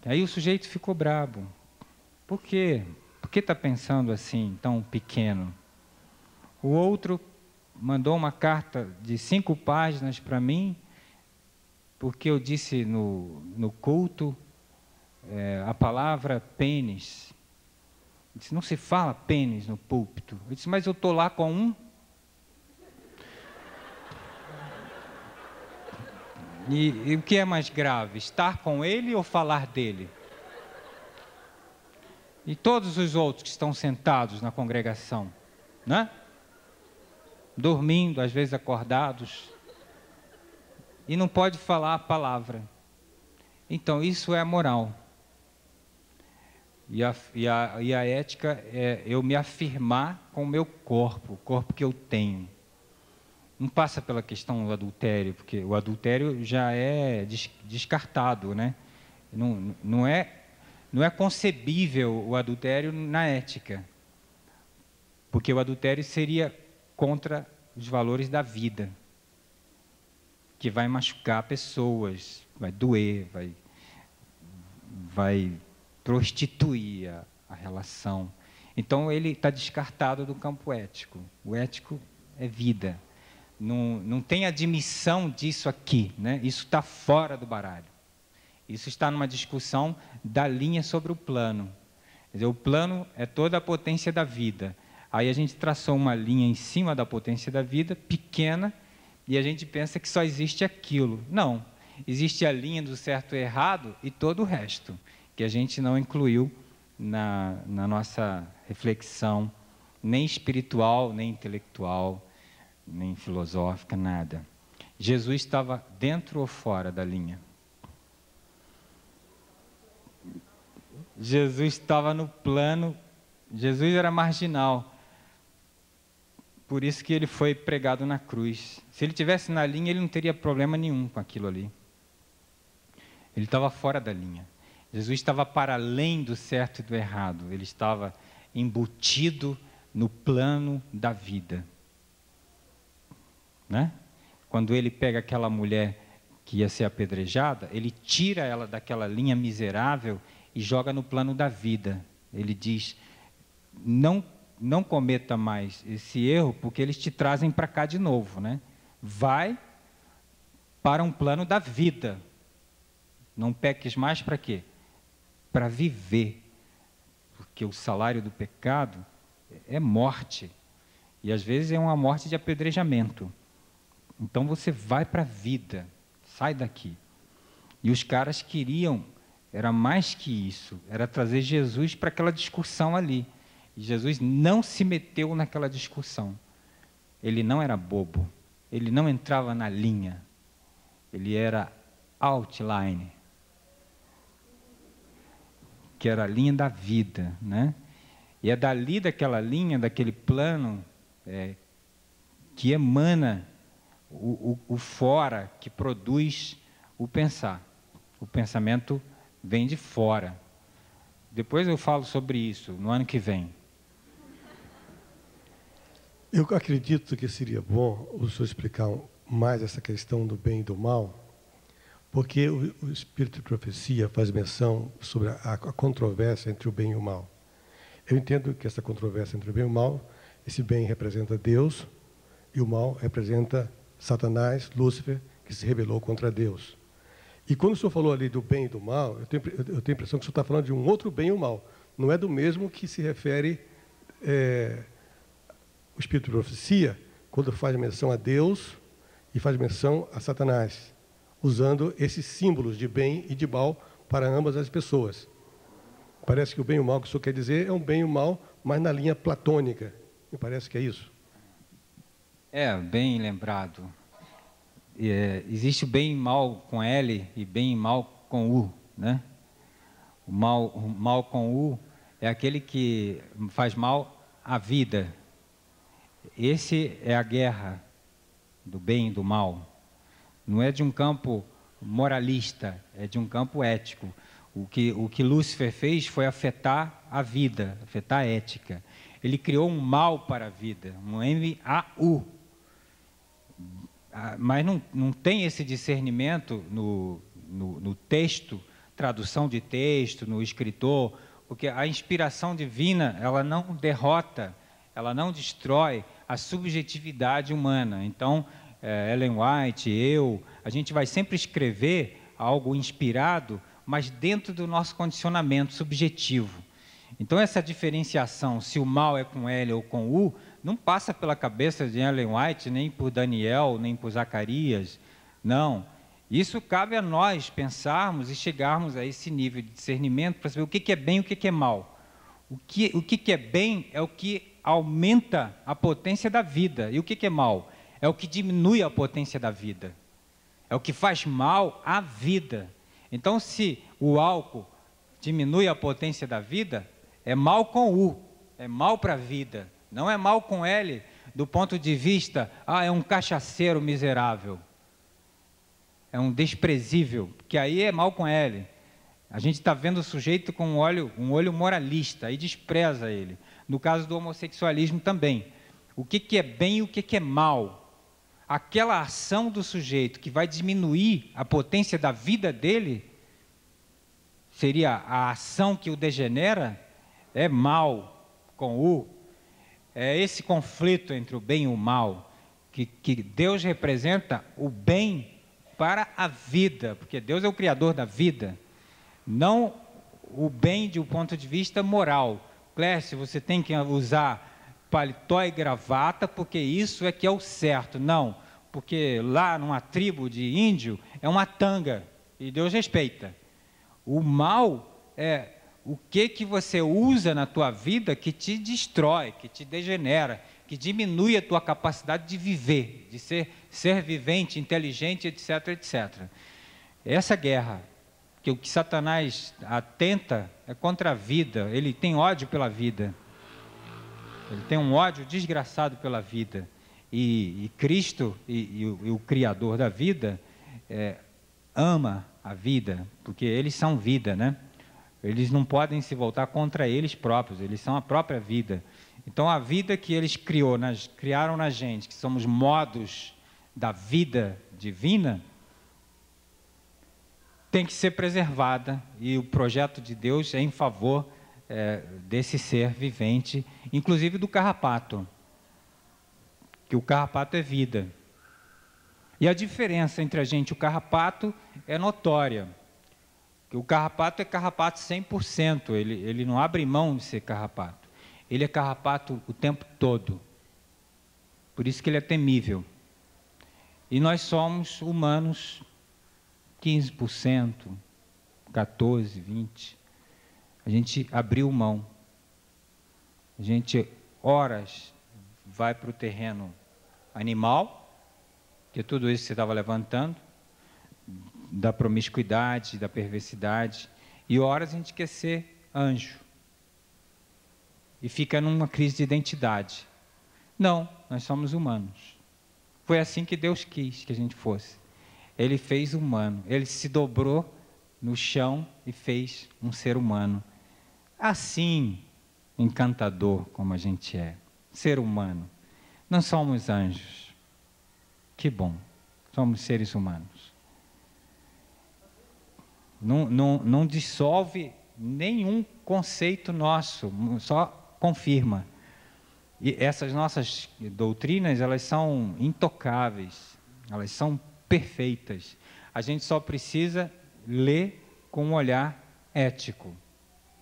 Aí o sujeito ficou bravo. Por quê? Por que está pensando assim, tão pequeno? O outro mandou uma carta de 5 páginas para mim, porque eu disse no culto a palavra pênis. Ele disse, não se fala pênis no púlpito. Eu disse, mas eu estou lá com um. E o que é mais grave, estar com ele ou falar dele? E todos os outros que estão sentados na congregação, né? Dormindo, às vezes acordados, e não pode falar a palavra. Então, isso é a moral. E a ética é eu me afirmar com o meu corpo, o corpo que eu tenho. Não passa pela questão do adultério, porque o adultério já é descartado, né? Não é concebível o adultério na ética, porque o adultério seria contra os valores da vida, que vai machucar pessoas, vai doer, vai prostituir a relação. Então ele está descartado do campo ético. O ético é vida. Não tem admissão disso aqui, né? Isso está fora do baralho. Isso está numa discussão da linha sobre o plano. Quer dizer, o plano é toda a potência da vida. Aí a gente traçou uma linha em cima da potência da vida, pequena, e a gente pensa que só existe aquilo. Não, existe a linha do certo e errado e todo o resto, que a gente não incluiu na nossa reflexão, nem espiritual, nem intelectual, nem filosófica, nada. Jesus estava dentro ou fora da linha? Jesus estava no plano, Jesus era marginal. Por isso que ele foi pregado na cruz. Se ele tivesse na linha, ele não teria problema nenhum com aquilo ali. Ele estava fora da linha. Jesus estava para além do certo e do errado. Ele estava embutido no plano da vida. Né? Quando ele pega aquela mulher que ia ser apedrejada, ele tira ela daquela linha miserável e joga no plano da vida. Ele diz, não cometa mais esse erro, porque eles te trazem para cá de novo, né? Vai para um plano da vida. Não peques mais para quê? Para viver. Porque o salário do pecado é morte. E às vezes é uma morte de apedrejamento. Então você vai para a vida. Sai daqui. E os caras queriam era mais que isso, era trazer Jesus para aquela discussão ali. E Jesus não se meteu naquela discussão. Ele não era bobo, ele não entrava na linha, ele era outline, que era a linha da vida, né? E é dali daquela linha, daquele plano, que emana o fora, que produz o pensar. O pensamento vem de fora. Depois eu falo sobre isso, no ano que vem. Eu acredito que seria bom o senhor explicar mais essa questão do bem e do mal, porque o Espírito de Profecia faz menção sobre a controvérsia entre o bem e o mal. Eu entendo que essa controvérsia entre o bem e o mal, esse bem representa Deus e o mal representa Satanás, Lúcifer, que se rebelou contra Deus. E quando o senhor falou ali do bem e do mal, eu tenho a impressão que o senhor está falando de um outro bem e o mal. Não é do mesmo que se refere o Espírito de Profecia, quando faz menção a Deus e faz menção a Satanás, usando esses símbolos de bem e de mal para ambas as pessoas. Parece que o bem e o mal que o senhor quer dizer é um bem e o mal, mas na linha platônica. Me parece que é isso. Bem lembrado. Existe o bem e mal com L e bem e mal com U, né? O mal com U é aquele que faz mal à vida. Esse é a guerra do bem e do mal. Não é de um campo moralista, é de um campo ético. O que Lúcifer fez foi afetar a vida, afetar a ética. Ele criou um mal para a vida, um M-A-U. Mas não tem esse discernimento no texto, tradução de texto, no escritor, porque a inspiração divina, ela não derrota, ela não destrói a subjetividade humana. Então, Ellen White, a gente vai sempre escrever algo inspirado, mas dentro do nosso condicionamento subjetivo. Então, essa diferenciação, se o mal é com L ou com U, não passa pela cabeça de Ellen White, nem por Daniel, nem por Zacarias. Não. Isso cabe a nós pensarmos e chegarmos a esse nível de discernimento para saber o que é bem e o que é mal. O que é bem é o que aumenta a potência da vida. E o que é mal? É o que diminui a potência da vida. É o que faz mal à vida. Então, se o álcool diminui a potência da vida, é mal com U, é mal para a vida. Não é mal com L, do ponto de vista, é um cachaceiro miserável. É um desprezível, que aí é mal com L. A gente está vendo o sujeito com um olho moralista, aí despreza ele. No caso do homossexualismo também. O que é bem e o que é mal? Aquela ação do sujeito que vai diminuir a potência da vida dele, seria a ação que o degenera, é mal com U. É esse conflito entre o bem e o mal, que Deus representa o bem para a vida, porque Deus é o criador da vida, não o bem de um ponto de vista moral. Clécio, você tem que usar paletó e gravata, porque isso é que é o certo. Não, porque lá numa tribo de índio é uma tanga, e Deus respeita. O mal é o que você usa na tua vida que te destrói, que te degenera, que diminui a tua capacidade de viver, de ser vivente, inteligente, etc, etc. Essa guerra, que o que Satanás atenta é contra a vida, ele tem ódio pela vida. Ele tem um ódio desgraçado pela vida. E Cristo, e o Criador da vida, ama a vida, porque eles são vida, né? Eles não podem se voltar contra eles próprios, eles são a própria vida. Então, a vida que eles criaram na gente, que somos modos da vida divina, tem que ser preservada, e o projeto de Deus é em favor desse ser vivente, inclusive do carrapato, que o carrapato é vida. E a diferença entre a gente e o carrapato é notória. Que o carrapato é carrapato 100%, ele não abre mão de ser carrapato. Ele é carrapato o tempo todo. Por isso que ele é temível. E nós somos humanos 15%, 14, 20, a gente abriu mão. A gente, horas, vai para o terreno animal, que é tudo isso que você estava levantando, da promiscuidade, da perversidade, e horas a gente quer ser anjo. E fica numa crise de identidade. Não, nós somos humanos. Foi assim que Deus quis que a gente fosse. Ele fez humano, ele se dobrou no chão e fez um ser humano. Assim, encantador como a gente é, ser humano. Não somos anjos. Que bom, somos seres humanos. Não dissolve nenhum conceito nosso, só confirma. E essas nossas doutrinas, elas são intocáveis, elas são perfeitas. A gente só precisa ler com um olhar ético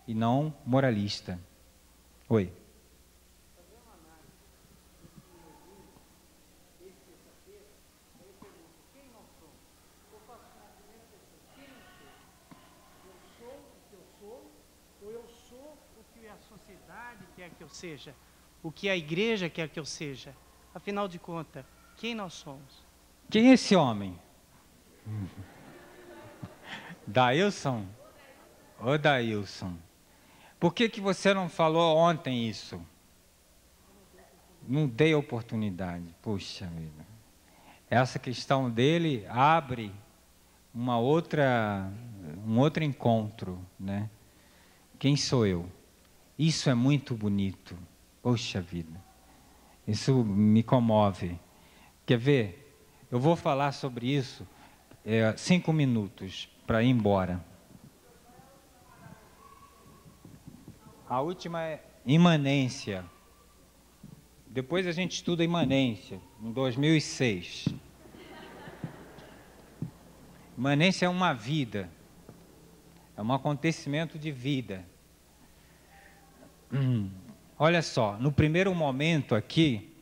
e não moralista. Oi. Quer que eu seja, o que a igreja quer que eu seja. Afinal de contas, quem nós somos? Quem é esse homem? Dailson? Ô Dailson, por que você não falou ontem isso? Não dei oportunidade. Puxa vida. Essa questão dele abre um outro encontro, né? Quem sou eu? Isso é muito bonito. Poxa vida. Isso me comove. Quer ver? Eu vou falar sobre isso 5 minutos para ir embora. A última é imanência. Depois a gente estuda imanência, em 2006. Imanência é uma vida. É um acontecimento de vida. Olha só, no primeiro momento aqui,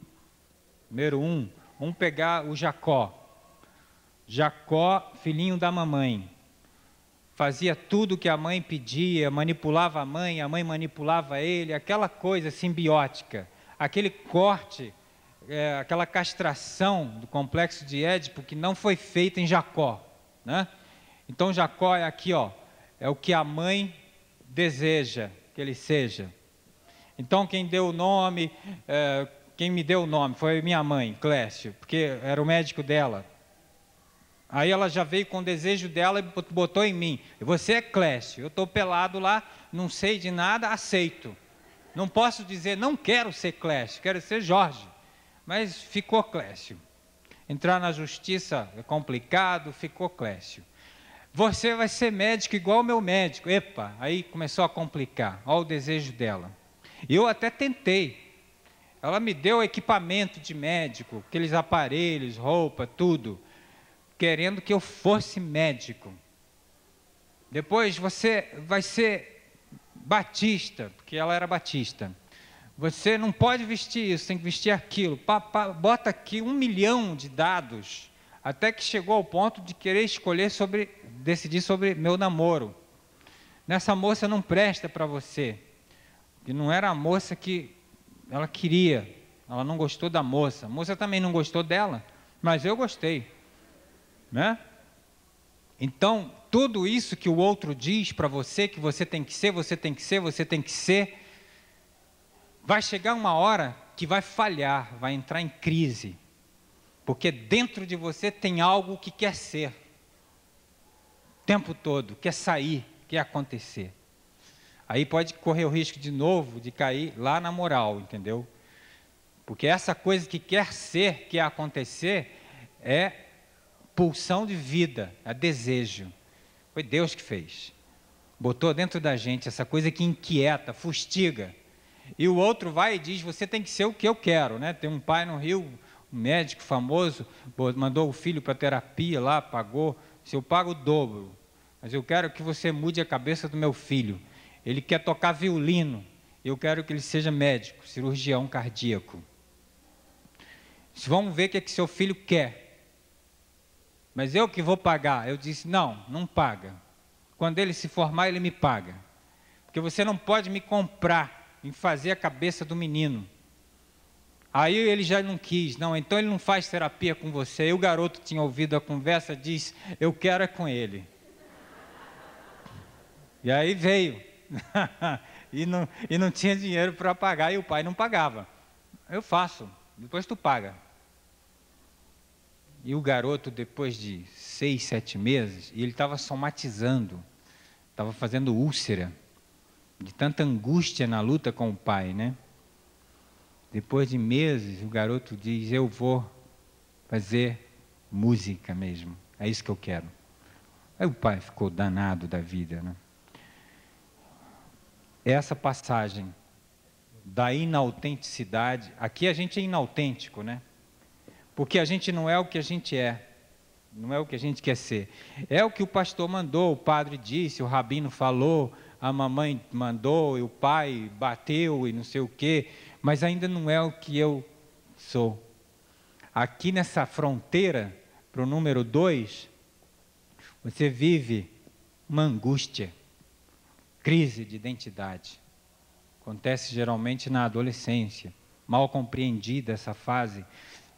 número 1, vamos pegar o Jacó. Jacó, filhinho da mamãe. Fazia tudo que a mãe pedia, manipulava a mãe manipulava ele, aquela coisa simbiótica, aquele corte, aquela castração do complexo de Édipo que não foi feita em Jacó, né? Então Jacó é aqui, ó, é o que a mãe deseja que ele seja. Então quem deu o nome, quem me deu o nome foi minha mãe, Clécio, porque era o médico dela. Aí ela já veio com o desejo dela e botou em mim. Você é Clécio, eu estou pelado lá, não sei de nada, aceito. Não posso dizer, não quero ser Clécio, quero ser Jorge. Mas ficou Clécio. Entrar na justiça é complicado, ficou Clécio. Você vai ser médico igual o meu médico. Epa, aí começou a complicar. Olha o desejo dela. Eu até tentei. Ela me deu equipamento de médico, aqueles aparelhos, roupa, tudo, querendo que eu fosse médico. Depois você vai ser batista, porque ela era batista. Você não pode vestir isso, tem que vestir aquilo. Bota aqui 1 milhão de dados, até que chegou ao ponto de querer decidir sobre meu namoro. Nessa moça não presta para você. Que não era a moça que ela queria, ela não gostou da moça, a moça também não gostou dela, mas eu gostei, né? Então, tudo isso que o outro diz para você, que você tem que ser, você tem que ser, você tem que ser, vai chegar uma hora que vai falhar, vai entrar em crise, porque dentro de você tem algo que quer ser, o tempo todo, quer sair, quer acontecer. Aí pode correr o risco de novo de cair lá na moral, entendeu? Porque essa coisa que quer ser, quer acontecer, é pulsão de vida, é desejo. Foi Deus que fez. Botou dentro da gente essa coisa que inquieta, fustiga. E o outro vai e diz, você tem que ser o que eu quero, né? Tem um pai no Rio, um médico famoso, mandou o filho para terapia lá, pagou. Se eu pago o dobro, mas eu quero que você mude a cabeça do meu filho. Ele quer tocar violino, eu quero que ele seja médico, cirurgião cardíaco. Vamos ver o que é que seu filho quer. Mas eu que vou pagar. Eu disse, não paga. quando ele se formar, ele me paga. Porque você não pode me comprar em fazer a cabeça do menino. Aí ele já não quis, não, então ele não faz terapia com você. Aí o garoto tinha ouvido a conversa, diz, eu quero é com ele. E aí veio, e não tinha dinheiro para pagar, e o pai não pagava. Eu faço, depois tu paga. E o garoto, depois de 6, 7 meses, e ele estava somatizando, estava fazendo úlcera, de tanta angústia na luta com o pai, né? Depois de meses, o garoto diz, eu vou fazer música mesmo, é isso que eu quero. Aí o pai ficou danado da vida, né? Essa passagem da inautenticidade, aqui a gente é inautêntico, né? Porque a gente não é o que a gente é, não é o que a gente quer ser. É o que o pastor mandou, o padre disse, o rabino falou, a mamãe mandou, e o pai bateu e não sei o quê, mas ainda não é o que eu sou. Aqui nessa fronteira, para o número 2, você vive uma angústia, crise de identidade. Acontece geralmente na adolescência, mal compreendida essa fase.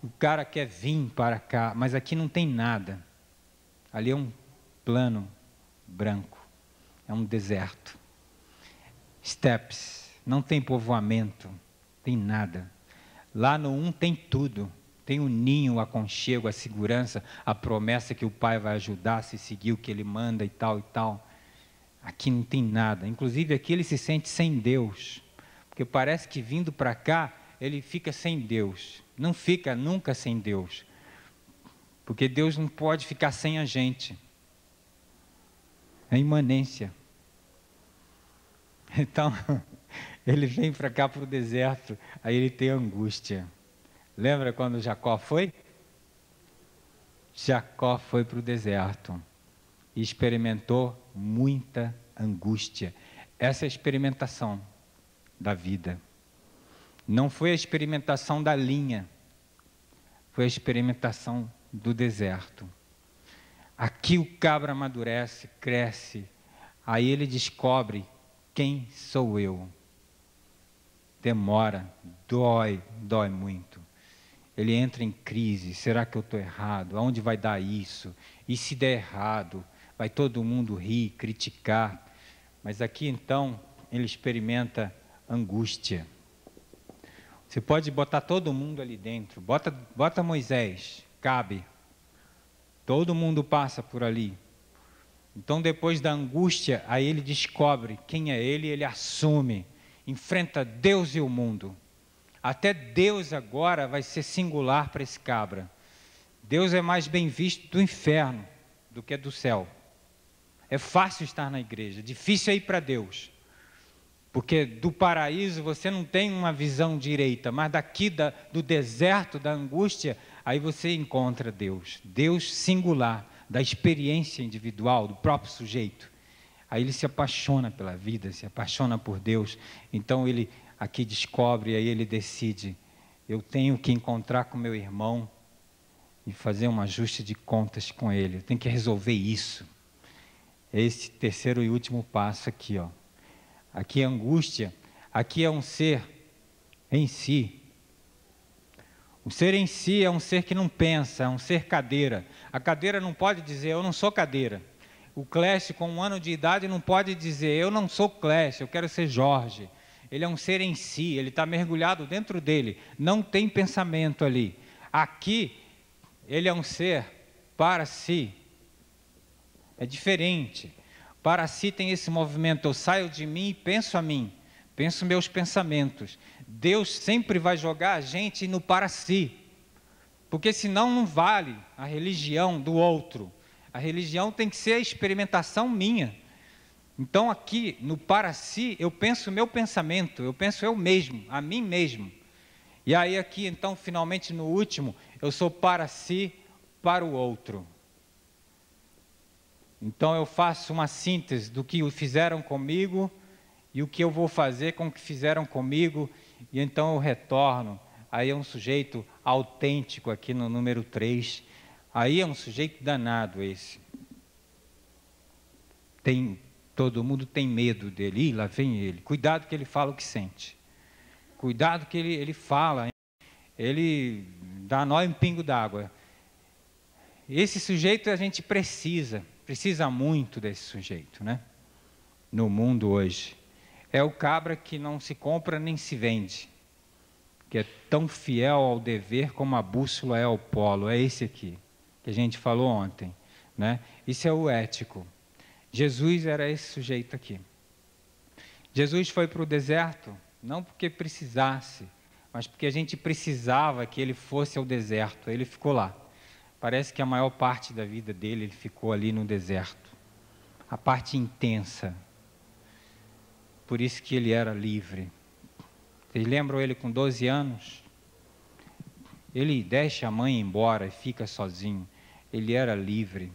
O cara quer vir para cá, mas aqui não tem nada. Ali é um plano branco, é um deserto. Steps, não tem povoamento, tem nada. Lá no 1 tem tudo. Tem o ninho, o aconchego, a segurança, a promessa que o pai vai ajudar se seguir o que ele manda e tal e tal. Aqui não tem nada. Inclusive aqui ele se sente sem Deus. Porque parece que vindo para cá, ele fica sem Deus. Não fica nunca sem Deus. Porque Deus não pode ficar sem a gente. É imanência. Então, ele vem para cá para o deserto, aí ele tem angústia. Lembra quando Jacó foi? Jacó foi para o deserto e experimentou muita angústia. Essa é a experimentação da vida. Não foi a experimentação da linha, foi a experimentação do deserto. Aqui o cabra amadurece, cresce, aí ele descobre quem sou eu. Demora, dói muito. Ele entra em crise, será que eu estou errado? Aonde vai dar isso? E se der errado, vai todo mundo rir, criticar. Mas aqui então, ele experimenta angústia. Você pode botar todo mundo ali dentro, bota Moisés, cabe. Todo mundo passa por ali. Então depois da angústia, aí ele descobre quem é ele assume, enfrenta Deus e o mundo. Até Deus agora vai ser singular para esse cabra. Deus é mais bem visto do inferno do que do céu. É fácil estar na igreja, difícil é ir para Deus. Porque do paraíso você não tem uma visão direita, mas daqui do deserto, da angústia, aí você encontra Deus. Deus singular, da experiência individual, do próprio sujeito. Aí ele se apaixona pela vida, se apaixona por Deus. Então ele aqui descobre, aí ele decide, eu tenho que encontrar com meu irmão e fazer um ajuste de contas com ele. Eu tenho que resolver isso. Esse terceiro e último passo aqui, ó. Aqui é angústia, aqui é um ser em si. O ser em si é um ser que não pensa, é um ser cadeira. A cadeira não pode dizer, eu não sou cadeira. O Clécio, com 1 ano de idade, não pode dizer, eu não sou Clécio, eu quero ser Jorge. Ele é um ser em si, ele está mergulhado dentro dele, não tem pensamento ali. Aqui, ele é um ser para si. É diferente. Para si tem esse movimento, eu saio de mim e penso a mim, penso meus pensamentos. Deus sempre vai jogar a gente no para si, porque senão não vale a religião do outro. A religião tem que ser a experimentação minha. Então aqui, no para si, eu penso o meu pensamento, eu penso eu mesmo, a mim mesmo. E aí aqui, então, finalmente no último, eu sou para si, para o outro. Então eu faço uma síntese do que fizeram comigo e o que eu vou fazer com o que fizeram comigo, e então eu retorno. Aí é um sujeito autêntico aqui no número 3. Aí é um sujeito danado esse. todo mundo tem medo dele. Ih, lá vem ele. Cuidado que ele fala o que sente. Cuidado que ele fala, hein? Ele dá nó em pingo d'água. Esse sujeito a gente precisa muito desse sujeito, né? No mundo hoje. É o cabra que não se compra nem se vende, que é tão fiel ao dever como a bússola é ao polo. É esse aqui, que a gente falou ontem, né? Isso é o ético. Jesus era esse sujeito aqui. Jesus foi para o deserto, não porque precisasse, mas porque a gente precisava que ele fosse ao deserto. Ele ficou lá. Parece que a maior parte da vida dele, ele ficou ali no deserto. A parte intensa. Por isso que ele era livre. Vocês lembram ele com 12 anos? Ele deixa a mãe embora e fica sozinho. Ele era livre.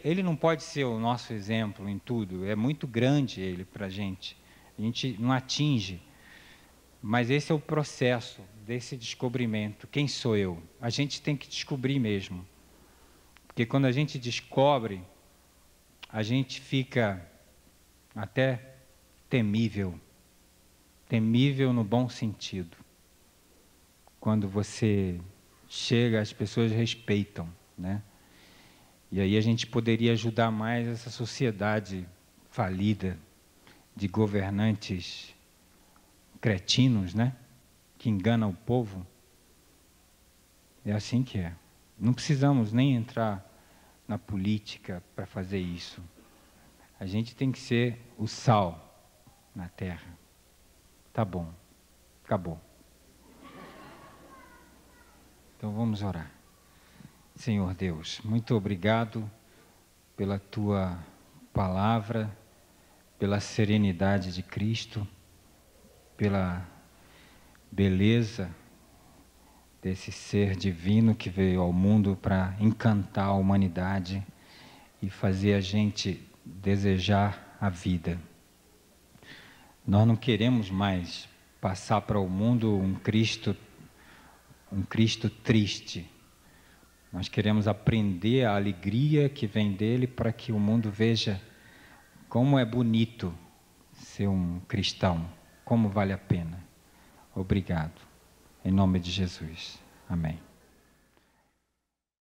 Ele não pode ser o nosso exemplo em tudo. É muito grande ele para a gente não atinge. Mas esse é o processo desse descobrimento. Quem sou eu? A gente tem que descobrir mesmo. Porque quando a gente descobre, a gente fica até temível. Temível no bom sentido. Quando você chega, as pessoas respeitam, né? E aí a gente poderia ajudar mais essa sociedade falida de governantes cretinos, né? Que enganam o povo. É assim que é. Não precisamos nem entrar na política para fazer isso. A gente tem que ser o sal na terra. Tá bom. Acabou. Então vamos orar. Senhor Deus, muito obrigado pela tua palavra, pela serenidade de Cristo, pela beleza desse ser divino que veio ao mundo para encantar a humanidade e fazer a gente desejar a vida. Nós não queremos mais passar para o mundo um Cristo triste. Nós queremos aprender a alegria que vem dele para que o mundo veja como é bonito ser um cristão, como vale a pena. Obrigado. Em nome de Jesus. Amém.